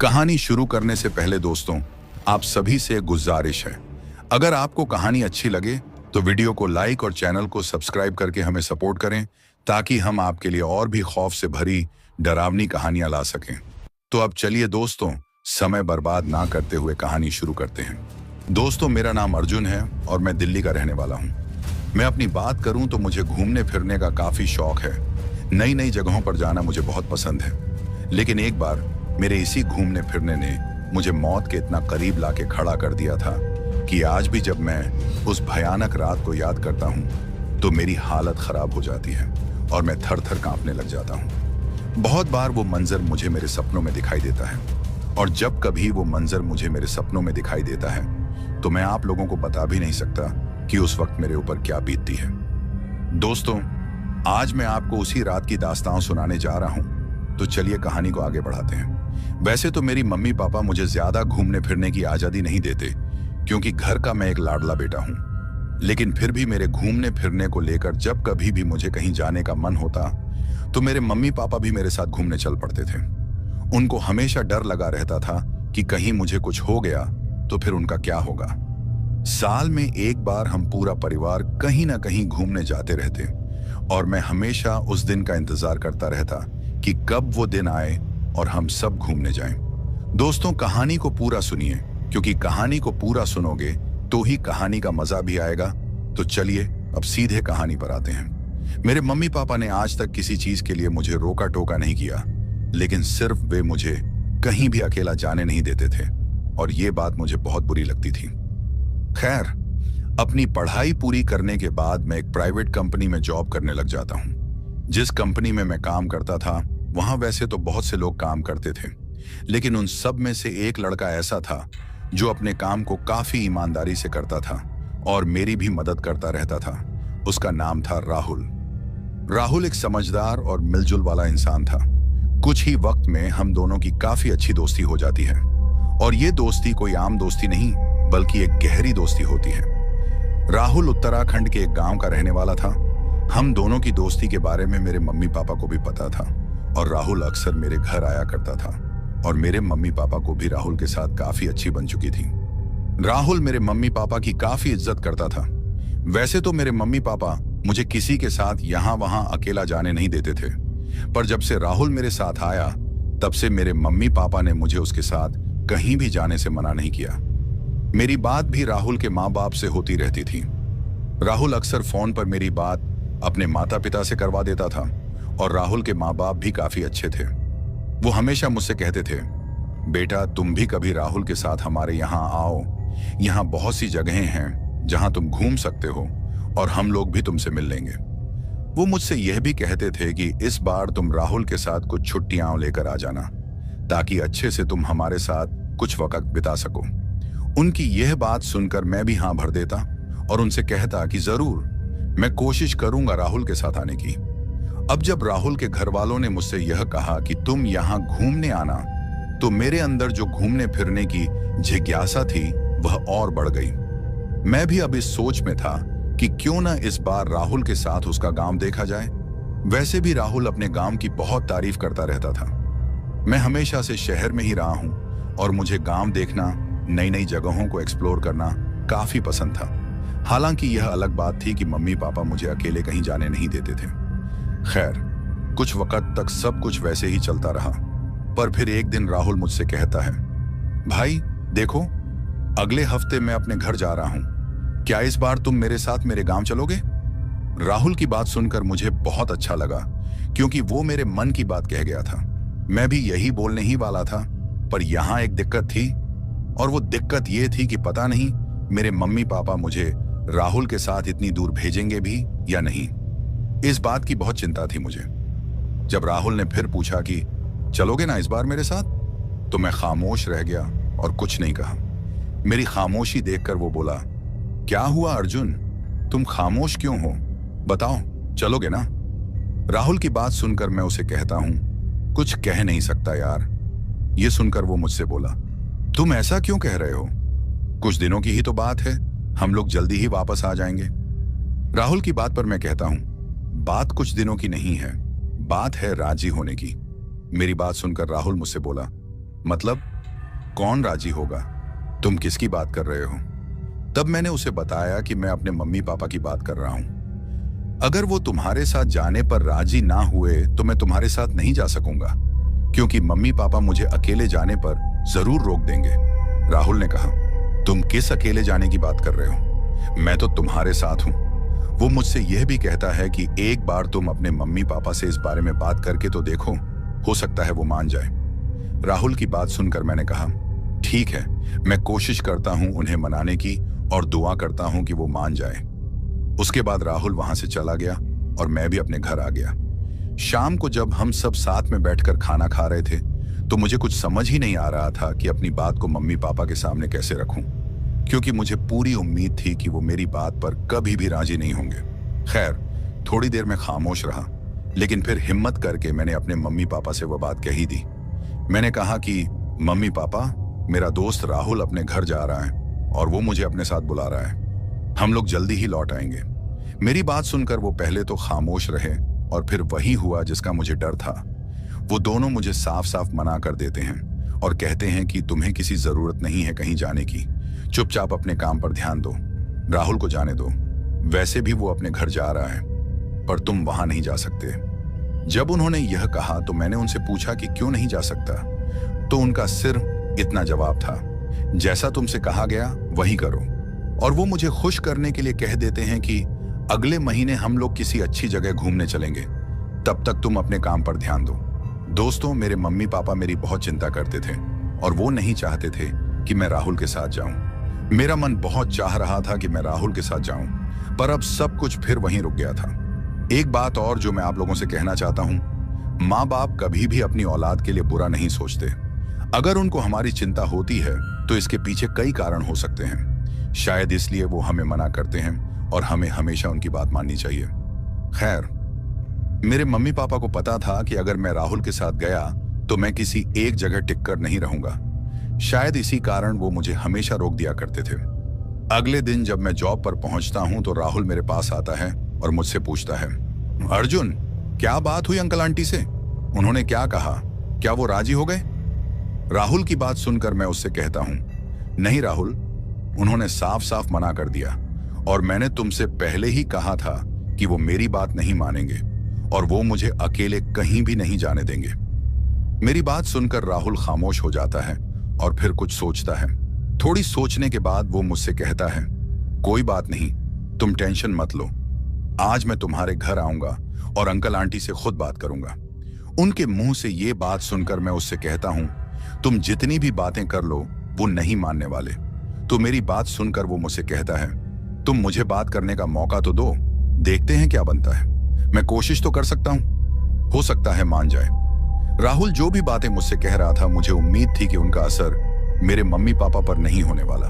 कहानी शुरू करने से पहले दोस्तों, आप सभी से एक गुजारिश है। अगर आपको कहानी अच्छी लगे तो वीडियो को लाइक और चैनल को सब्सक्राइब करके हमें सपोर्ट करें, ताकि हम आपके लिए और भी खौफ से भरी डरावनी कहानियां ला सकें। तो अब चलिए दोस्तों, समय बर्बाद ना करते हुए कहानी शुरू करते हैं। दोस्तों, मेरा नाम अर्जुन है और मैं दिल्ली का रहने वाला हूँ। मैं अपनी बात करूँ तो मुझे घूमने फिरने का काफ़ी शौक है। नई नई जगहों पर जाना मुझे बहुत पसंद है। लेकिन एक बार मेरे इसी घूमने फिरने ने मुझे मौत के इतना करीब लाके खड़ा कर दिया था कि आज भी जब मैं उस भयानक रात को याद करता हूँ तो मेरी हालत खराब हो जाती है और मैं थर थर कांपने लग जाता हूँ। बहुत बार वो मंजर मुझे मेरे सपनों में दिखाई देता है, और जब कभी वो मंजर मुझे मेरे सपनों में दिखाई देता है तो मैं आप लोगों को बता भी नहीं सकता कि उस वक्त मेरे ऊपर क्या बीतती है। दोस्तों, आज मैं आपको उसी रात की दास्तान सुनाने जा रहा हूँ, तो चलिए कहानी को आगे बढ़ाते हैं। वैसे तो मेरी मम्मी पापा मुझे ज्यादा घूमने फिरने की आजादी नहीं देते, क्योंकि घर का मैं एक लाडला बेटा हूँ। लेकिन फिर भी मेरे घूमने फिरने को लेकर जब कभी भी मुझे कहीं जाने का मन होता तो मेरे मम्मी पापा भी मेरे साथ घूमने चल पड़ते थे। उनको हमेशा डर लगा रहता था कि कहीं मुझे कुछ हो गया तो फिर उनका क्या होगा। साल में एक बार हम पूरा परिवार कहीं ना कहीं घूमने जाते रहते, और मैं हमेशा उस दिन का इंतजार करता रहता कि कब वो दिन आए और हम सब घूमने जाएं। दोस्तों, कहानी को पूरा सुनिए, क्योंकि कहानी को पूरा सुनोगे तो ही कहानी का मजा भी आएगा। तो चलिए अब सीधे कहानी पर आते हैं। मेरे मम्मी पापा ने आज तक किसी चीज के लिए मुझे रोका टोका नहीं किया, लेकिन सिर्फ वे मुझे कहीं भी अकेला जाने नहीं देते थे, और ये बात मुझे बहुत बुरी लगती थी। खैर, अपनी पढ़ाई पूरी करने के बाद मैं एक प्राइवेट कंपनी में जॉब करने लग जाता हूँ। जिस कंपनी में मैं काम करता था वहां वैसे तो बहुत से लोग काम करते थे, लेकिन उन सब में से एक लड़का ऐसा था जो अपने काम को काफी ईमानदारी से करता था और मेरी भी मदद करता रहता था। उसका नाम था राहुल। राहुल एक समझदार और मिलजुल वाला इंसान था। कुछ ही वक्त में हम दोनों की काफी अच्छी दोस्ती हो जाती है, और ये दोस्ती कोई आम दोस्ती नहीं बल्कि एक गहरी दोस्ती होती है। राहुल उत्तराखंड के एक गांव का रहने वाला था। हम दोनों की दोस्ती के बारे में मेरे मम्मी पापा को भी पता था, और राहुल अक्सर मेरे घर आया करता था, और मेरे मम्मी पापा को भी राहुल के साथ काफी अच्छी बन चुकी थी। राहुल मेरे मम्मी पापा की काफी इज्जत करता था। वैसे तो मेरे मम्मी पापा मुझे किसी के साथ यहाँ वहां अकेला जाने नहीं देते थे, पर जब से राहुल मेरे साथ आया तब से मेरे मम्मी पापा ने मुझे उसके साथ कहीं भी जाने से मना नहीं किया। मेरी बात भी राहुल के माँ बाप से होती रहती थी। राहुल अक्सर फोन पर मेरी बात अपने माता पिता से करवा देता था, और राहुल के माँ बाप भी काफी अच्छे थे। वो हमेशा मुझसे कहते थे, बेटा तुम भी कभी राहुल के साथ हमारे यहाँ आओ, यहाँ बहुत सी जगहें हैं जहाँ तुम घूम सकते हो, और हम लोग भी तुमसे मिल लेंगे। वो मुझसे यह भी कहते थे कि इस बार तुम राहुल के साथ कुछ छुट्टियां लेकर आ जाना, ताकि अच्छे से तुम हमारे साथ कुछ वक्त बिता सको। उनकी यह बात सुनकर मैं भी हाँ भर देता और उनसे कहता कि जरूर, मैं कोशिश करूंगा राहुल के साथ आने की। अब जब राहुल के घर वालों ने मुझसे यह कहा कि तुम यहाँ घूमने आना, तो मेरे अंदर जो घूमने फिरने की जिज्ञासा थी वह और बढ़ गई। मैं भी अब इस सोच में था कि क्यों ना इस बार राहुल के साथ उसका गांव देखा जाए। वैसे भी राहुल अपने गांव की बहुत तारीफ करता रहता था। मैं हमेशा से शहर में ही रहा हूं, और मुझे गांव देखना, नई नई जगहों को एक्सप्लोर करना काफी पसंद था। हालांकि यह अलग बात थी कि मम्मी पापा मुझे अकेले कहीं जाने नहीं देते थे। खैर, कुछ वक्त तक सब कुछ वैसे ही चलता रहा, पर फिर एक दिन राहुल मुझसे कहता है, भाई देखो, अगले हफ्ते मैं अपने घर जा रहा हूं, क्या इस बार तुम मेरे साथ मेरे गांव चलोगे? राहुल की बात सुनकर मुझे बहुत अच्छा लगा, क्योंकि वो मेरे मन की बात कह गया था। मैं भी यही बोलने ही वाला था, पर यहाँ एक दिक्कत थी, और वो दिक्कत ये थी कि पता नहीं मेरे मम्मी पापा मुझे राहुल के साथ इतनी दूर भेजेंगे भी या नहीं। इस बात की बहुत चिंता थी मुझे। जब राहुल ने फिर पूछा कि चलोगे ना इस बार मेरे साथ, तो मैं खामोश रह गया और कुछ नहीं कहा। मेरी खामोशी देखकर वो बोला, क्या हुआ अर्जुन, तुम खामोश क्यों हो, बताओ चलोगे ना? राहुल की बात सुनकर मैं उसे कहता हूं, कुछ कह नहीं सकता यार। ये सुनकर वो मुझसे बोला, तुम ऐसा क्यों कह रहे हो? कुछ दिनों की ही तो बात है, हम लोग जल्दी ही वापस आ जाएंगे। राहुल की बात पर मैं कहता हूं, बात कुछ दिनों की नहीं है, बात है राजी होने की। मेरी बात सुनकर राहुल मुझसे बोला, मतलब कौन राजी होगा? तुम किसकी बात कर रहे हो? तब मैंने उसे बताया कि मैं अपने मम्मी पापा की बात कर रहा हूं। अगर वो तुम्हारे साथ जाने पर राजी ना हुए तो मैं तुम्हारे साथ नहीं जा सकूंगा, क्योंकि मम्मी पापा मुझे अकेले जाने पर जरूर रोक देंगे। राहुल ने कहा, तुम किस अकेले जाने की बात कर रहे हो? मैं तो तुम्हारे साथ हूं। वो मुझसे यह भी कहता है कि एक बार तुम अपने मम्मी पापा से इस बारे में बात करके तो देखो, हो सकता है वो मान जाए। राहुल की बात सुनकर मैंने कहा, ठीक है, मैं कोशिश करता हूं उन्हें मनाने की और दुआ करता हूं कि वो मान जाए। उसके बाद राहुल वहां से चला गया और मैं भी अपने घर आ गया। शाम को जब हम सब साथ में बैठकर खाना खा रहे थे तो मुझे कुछ समझ ही नहीं आ रहा था कि अपनी बात को मम्मी पापा के सामने कैसे रखूं, क्योंकि मुझे पूरी उम्मीद थी कि वो मेरी बात पर कभी भी राजी नहीं होंगे। खैर, थोड़ी देर में खामोश रहा, लेकिन फिर हिम्मत करके मैंने अपने मम्मी पापा से वह बात कही दी। मैंने कहा कि मम्मी पापा, मेरा दोस्त राहुल अपने घर जा रहा है और वो मुझे अपने साथ बुला रहा है। हम लोग जल्दी ही लौट आएंगे। मेरी बात सुनकर वो पहले तो खामोश रहे और फिर वही हुआ जिसका मुझे डर था। वो दोनों मुझे साफ साफ मना कर देते हैं और कहते हैं कि तुम्हें किसी जरूरत नहीं है कहीं जाने की, चुपचाप अपने काम पर ध्यान दो, राहुल को जाने दो, वैसे भी वो अपने घर जा रहा है, पर तुम वहां नहीं जा सकते। जब उन्होंने यह कहा तो मैंने उनसे पूछा कि क्यों नहीं जा सकता, तो उनका सिर्फ इतना जवाब था, जैसा तुमसे कहा गया वही करो। और वो मुझे खुश करने के लिए कह देते हैं कि अगले महीने हम लोग किसी अच्छी जगह घूमने चलेंगे, तब तक तुम अपने काम पर ध्यान दो। दोस्तों, मेरे मम्मी पापा मेरी बहुत चिंता करते थे और वो नहीं चाहते थे कि मैं राहुल के साथ जाऊं। मेरा मन बहुत चाह रहा था कि मैं राहुल के साथ जाऊं, पर अब सब कुछ फिर वहीं रुक गया था। एक बात और जो मैं आप लोगों से कहना चाहता हूं, माँ बाप कभी भी अपनी औलाद के लिए बुरा नहीं सोचते। अगर उनको हमारी चिंता होती है तो इसके पीछे कई कारण हो सकते हैं। शायद इसलिए वो हमें मना करते हैं और हमें हमेशा उनकी बात माननी चाहिए। खैर, मेरे मम्मी पापा को पता था कि अगर मैं राहुल के साथ गया तो मैं किसी एक जगह टिककर नहीं रहूंगा। शायद इसी कारण वो मुझे हमेशा रोक दिया करते थे। अगले दिन जब मैं जॉब पर पहुंचता हूं तो राहुल मेरे पास आता है और मुझसे पूछता है, अर्जुन, क्या बात हुई अंकल आंटी से? उन्होंने क्या कहा? क्या वो राजी हो गए? राहुल की बात सुनकर मैं उससे कहता हूं, नहीं राहुल, उन्होंने साफ साफ मना कर दिया और मैंने तुमसे पहले ही कहा था कि वो मेरी बात नहीं मानेंगे और वो मुझे अकेले कहीं भी नहीं जाने देंगे। मेरी बात सुनकर राहुल खामोश हो जाता है और फिर कुछ सोचता है। थोड़ी सोचने के बाद वो मुझसे कहता है, कोई बात नहीं, तुम टेंशन मत लो, आज मैं तुम्हारे घर आऊंगा और अंकल आंटी से खुद बात करूंगा। उनके मुंह से ये बात सुनकर मैं उससे कहता हूं, तुम जितनी भी बातें कर लो वो नहीं मानने वाले। तो मेरी बात सुनकर वो मुझसे कहता है, तुम मुझे बात करने का मौका तो दो, देखते हैं क्या बनता है। मैं कोशिश तो कर सकता हूं, हो सकता है मान जाए। राहुल जो भी बातें मुझसे कह रहा था, मुझे उम्मीद थी कि उनका असर मेरे मम्मी पापा पर नहीं होने वाला।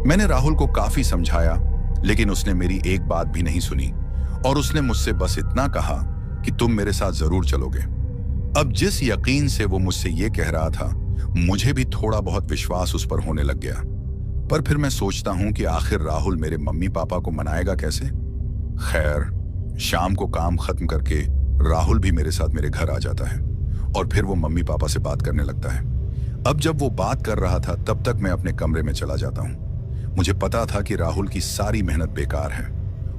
मैंने राहुल को काफी समझाया, लेकिन उसने मेरी एक बात भी नहीं सुनी और उसने मुझसे बस इतना कहा कि तुम मेरे साथ जरूर चलोगे। अब जिस यकीन से वो मुझसे ये कह रहा था, मुझे भी थोड़ा बहुत विश्वास उस पर होने लग गया। पर फिर मैं सोचता हूं कि आखिर राहुल मेरे मम्मी पापा को मनाएगा कैसे। खैर, शाम को काम खत्म करके राहुल भी मेरे साथ मेरे घर आ जाता है और फिर वो मम्मी पापा से बात करने लगता है। अब जब वो बात कर रहा था तब तक मैं अपने कमरे में चला जाता हूं। मुझे पता था कि राहुल की सारी मेहनत बेकार है,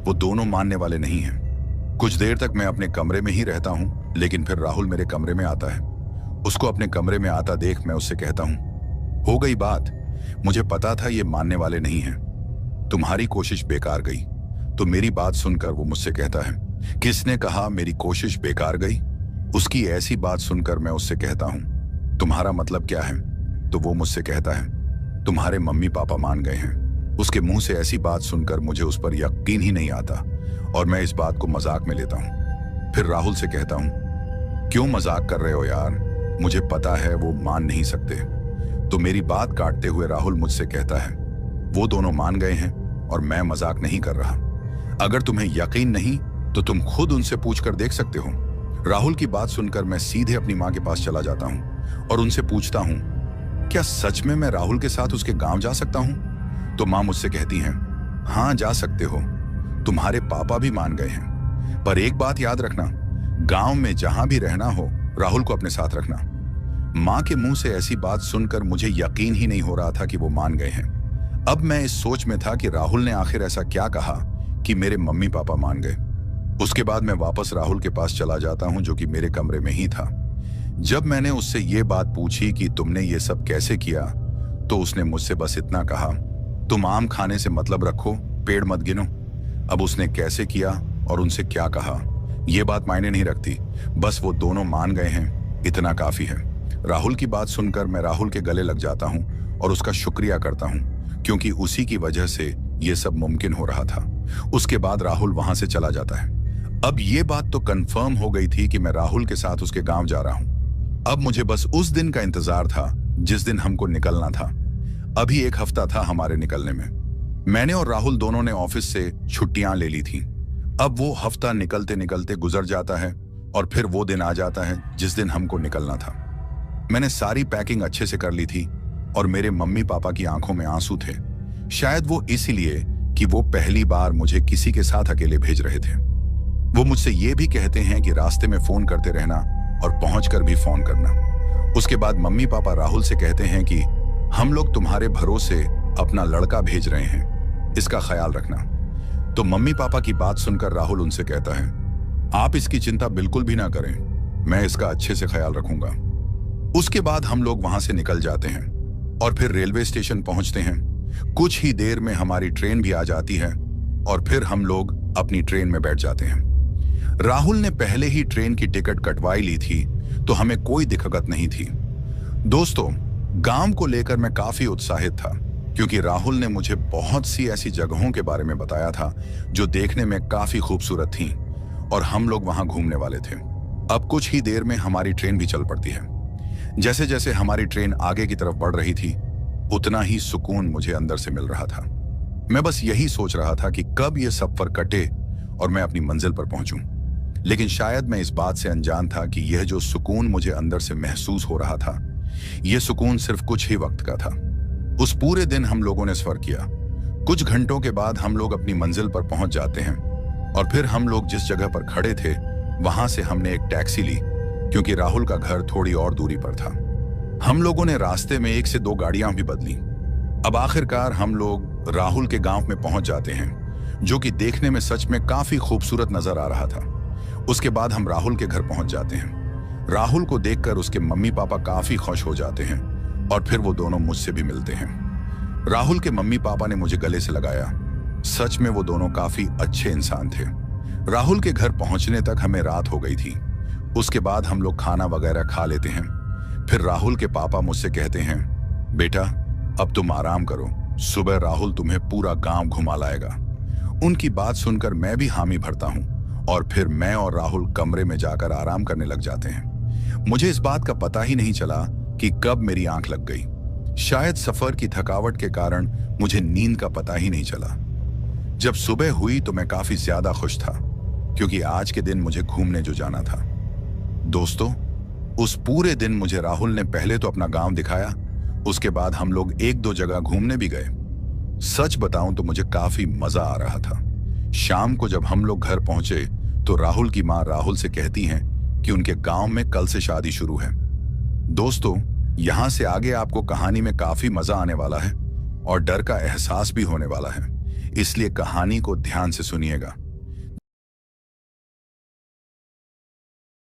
वो दोनों मानने वाले नहीं हैं। कुछ देर तक मैं अपने कमरे में ही रहता हूं, लेकिन फिर राहुल मेरे कमरे में आता है। उसको अपने कमरे में आता देख मैं उससे कहता हूं, हो गई बात, मुझे पता था ये मानने वाले नहीं हैं, तुम्हारी कोशिश बेकार गई। तो मेरी बात सुनकर वो मुझसे कहता है, किसने कहा मेरी कोशिश बेकार गई? उसकी ऐसी बात सुनकर मैं उससे कहता हूं, तुम्हारा मतलब क्या है? तो वो मुझसे कहता है, तुम्हारे मम्मी पापा मान गए हैं। उसके मुंह से ऐसी बात सुनकर मुझे उस पर यकीन ही नहीं आता और मैं इस बात को मजाक में लेता हूं। फिर राहुल से कहता हूं, क्यों मजाक कर रहे हो यार, मुझे पता है वो मान नहीं सकते। तो मेरी बात काटते हुए राहुल मुझसे कहता है, वो दोनों मान गए हैं और मैं मजाक नहीं कर रहा। अगर तुम्हें यकीन नहीं तो तुम खुद उनसे पूछकर देख सकते हो। राहुल की बात सुनकर मैं सीधे अपनी माँ के पास चला जाता हूँ और उनसे पूछता हूँ, क्या सच में मैं राहुल के साथ उसके गांव जा सकता हूँ? तो माँ मुझसे कहती हैं, हाँ जा सकते हो, तुम्हारे पापा भी मान गए हैं, पर एक बात याद रखना, गांव में जहां भी रहना हो राहुल को अपने साथ रखना। माँ के मुंह से ऐसी बात सुनकर मुझे यकीन ही नहीं हो रहा था कि वो मान गए हैं। अब मैं इस सोच में था कि राहुल ने आखिर ऐसा क्या कहा कि मेरे मम्मी पापा मान गए। उसके बाद मैं वापस राहुल के पास चला जाता हूं, जो कि मेरे कमरे में ही था। जब मैंने उससे ये बात पूछी कि तुमने ये सब कैसे किया, तो उसने मुझसे बस इतना कहा, तुम आम खाने से मतलब रखो, पेड़ मत गिनो। अब उसने कैसे किया और उनसे क्या कहा, यह बात मायने नहीं रखती, बस वो दोनों मान गए हैं, इतना काफी है। राहुल की बात सुनकर मैं राहुल के गले लग जाता हूं और उसका शुक्रिया करता हूं, क्योंकि उसी की वजह से यह सब मुमकिन हो रहा था। उसके बाद राहुल वहां से चला जाता है। अब ये बात तो कंफर्म हो गई थी कि मैं राहुल के साथ उसके गांव जा रहा हूं। अब मुझे बस उस दिन का इंतजार था जिस दिन हमको निकलना था। अभी 1 हफ्ता था हमारे निकलने में। मैंने और राहुल दोनों ने ऑफिस से छुट्टियां ले ली थी। अब वो हफ्ता निकलते निकलते गुजर जाता है और फिर वो दिन आ जाता है जिस दिन हमको निकलना था। मैंने सारी पैकिंग अच्छे से कर ली थी और मेरे मम्मी पापा की आंखों में आंसू थे। शायद वो इसीलिए कि वो पहली बार मुझे किसी के साथ अकेले भेज रहे थे। वो मुझसे ये भी कहते हैं कि रास्ते में फोन करते रहना और पहुंचकर भी फोन करना। उसके बाद मम्मी पापा राहुल से कहते हैं कि हम लोग तुम्हारे भरोसे अपना लड़का भेज रहे हैं, इसका ख्याल रखना। तो मम्मी पापा की बात सुनकर राहुल उनसे कहता है, आप इसकी चिंता बिल्कुल भी ना करें, मैं इसका अच्छे से ख्याल रखूंगा। उसके बाद हम लोग वहां से निकल जाते हैं और फिर रेलवे स्टेशन पहुंचते हैं। कुछ ही देर में हमारी ट्रेन भी आ जाती है और फिर हम लोग अपनी ट्रेन में बैठ जाते हैं। राहुल ने पहले ही ट्रेन की टिकट कटवाई ली थी, तो हमें कोई दिक्कत नहीं थी। दोस्तों, गांव को लेकर मैं काफी उत्साहित था, क्योंकि राहुल ने मुझे बहुत सी ऐसी जगहों के बारे में बताया था जो देखने में काफी खूबसूरत थीं और हम लोग वहां घूमने वाले थे। अब कुछ ही देर में हमारी ट्रेन भी चल पड़ती है। जैसे जैसे हमारी ट्रेन आगे की तरफ बढ़ रही थी, उतना ही सुकून मुझे अंदर से मिल रहा था। मैं बस यही सोच रहा था कि कब यह सफर कटे और मैं अपनी मंजिल पर पहुंचूं। लेकिन शायद मैं इस बात से अनजान था कि यह जो सुकून मुझे अंदर से महसूस हो रहा था, यह सुकून सिर्फ कुछ ही वक्त का था। उस पूरे दिन हम लोगों ने सफर किया। कुछ घंटों के बाद हम लोग अपनी मंजिल पर पहुंच जाते हैं और फिर हम लोग जिस जगह पर खड़े थे वहां से हमने एक टैक्सी ली, क्योंकि राहुल का घर थोड़ी और दूरी पर था। हम लोगों ने रास्ते में 1 से 2 गाड़ियां भी बदली। अब आखिरकार हम लोग राहुल के गांव में पहुंच जाते हैं, जो कि देखने में सच में काफी खूबसूरत नजर आ रहा था। उसके बाद हम राहुल के घर पहुंच जाते हैं। राहुल को देखकर उसके मम्मी पापा काफी खुश हो जाते हैं और फिर वो दोनों मुझसे भी मिलते हैं। राहुल के मम्मी पापा ने मुझे गले से लगाया। सच में वो दोनों काफी अच्छे इंसान थे। राहुल के घर पहुंचने तक हमें रात हो गई थी। उसके बाद हम लोग खाना वगैरह खा लेते हैं। फिर राहुल के पापा मुझसे कहते हैं, बेटा अब तुम आराम करो, सुबह राहुल तुम्हें पूरा गांव घुमा लाएगा। उनकी बात सुनकर मैं भी हामी भरता हूं और फिर मैं और राहुल कमरे में जाकर आराम करने लग जाते हैं। मुझे इस बात का पता ही नहीं चला कि कब मेरी आंख लग गई। शायद सफर की थकावट के कारण मुझे नींद का पता ही नहीं चला। जब सुबह हुई तो मैं काफी ज्यादा खुश था, क्योंकि आज के दिन मुझे घूमने जो जाना था। दोस्तों, उस पूरे दिन मुझे राहुल ने पहले तो अपना गांव दिखाया, उसके बाद हम लोग 1-2 जगह घूमने भी गए। सच बताऊं तो मुझे काफी मजा आ रहा था। शाम को जब हम लोग घर पहुंचे तो राहुल की मां राहुल से कहती हैं कि उनके गांव में कल से शादी शुरू है। दोस्तों, यहां से आगे आपको कहानी में काफी मजा आने वाला है और डर का एहसास भी होने वाला है, इसलिए कहानी को ध्यान से सुनिएगा।